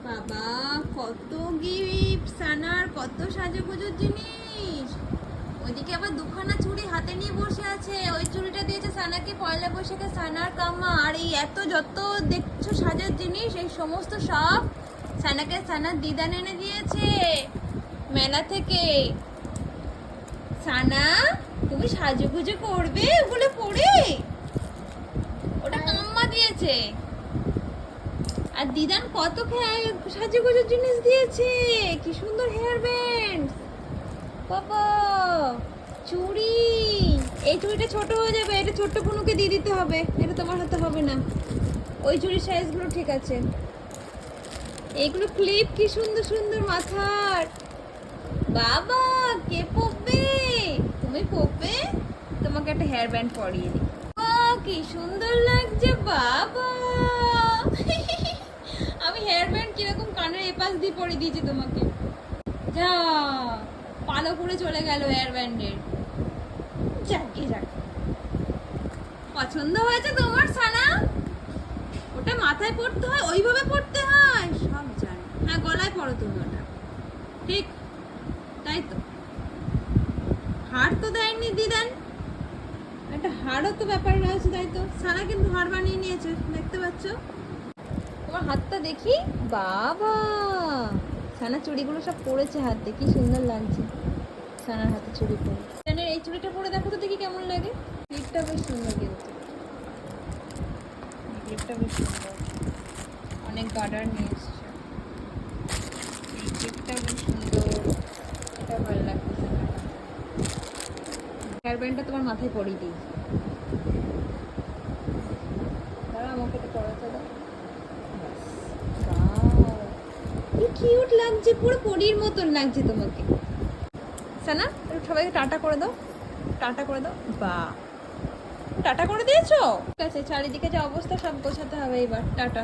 বাবা, কত গিফট সানার, কত সাজুগুজুর জিনিস। ওইদিকে আবার দুখানা চুড়ি হাতে নিয়ে বসে আছে। ওই চুড়িটা দিয়েছে সানাকে পয়লা বৈশাখে, সানার কাম্মা। আর এই এত যত দেখছো সাজার জিনিস, এই সমস্ত সব সানাকে সানার দিদান এনে দিয়েছে মেলা থেকে। সানা, তুমি সাজুগুজু করবে ওগুলো পরে? ওটা কাম্মা দিয়েছে। আর দিদান কত সাজুগুজুর জিনিস দিয়েছে, কি সুন্দর হেয়ার ব্যান্ড, বাবা চুড়ি। এই চুড়িটা ছোট হয়ে যাবে, এটা ছোট্ট পুনুকে দিয়ে দিতে হবে, এটা তোমার হাতে হবে না। ওই চুড়ির সাইজগুলো ঠিক আছে। এইগুলো ক্লিপ কি সুন্দর সুন্দর মাথার। বাবা, কে পরবে? তুমি পরবে? তোমাকে একটা হেয়ার ব্যান্ড পরিয়ে দিই। কি সুন্দর লাগছে বাবা। আমি হেয়ার ব্যান্ড কিরকম কানের এপাশ দিয়ে পরিয়ে দিয়েছি তোমাকে। যা, পালো করে চলে গেল হেয়ার ব্যান্ডের। যাকে যাক, পছন্দ হয়েছে তোমার সানা? ওটা মাথায় পড়তে হয়, ওইভাবে পড়তে হয়, সব জানো। হ্যাঁ, গলায় পড়ো তুমি ওটা, ঠিক তাই তো। হার তো দেয়নি দিদান, একটা হারও তো ব্যাপার রয়েছে, তাই তো। সানা কিন্তু হার বানিয়ে নিয়েছে, দেখতে পাচ্ছ। তোমার হাতটা দেখি, বাবা সানা চুড়িগুলো সব পড়েছে হাতে, কি সুন্দর লাগছে সানার হাতে চুড়ি পরে। সানার এই চুড়িটা পরে দেখো তো দেখি কেমন লাগে। ক্লিপটা বেশ সুন্দর, কিন্তু ক্লিপটা বেশ সুন্দর, অনেক গার্ডার নিয়ে এসছে। এই ক্লিপটা বেশ সুন্দর, এটা ভালো লাগছে সানার। হেয়ার ব্যান্ডটা তোমার মাথায় পরিয়ে দিয়েছি, দাঁড়া আমাকে এটা পরাতে দাও। কি কিউট লাগছে, পুরো পরীর মতন লাগছে তোমাকে। সানা, একটু সবাইকে টাটা করে দাও, টাটা করে দাও। বাহ, টাটা করে দিয়েছো? ঠিক আছে, চারিদিকে যে অবস্থা সব গোছাতে হবে এবার। টাটা।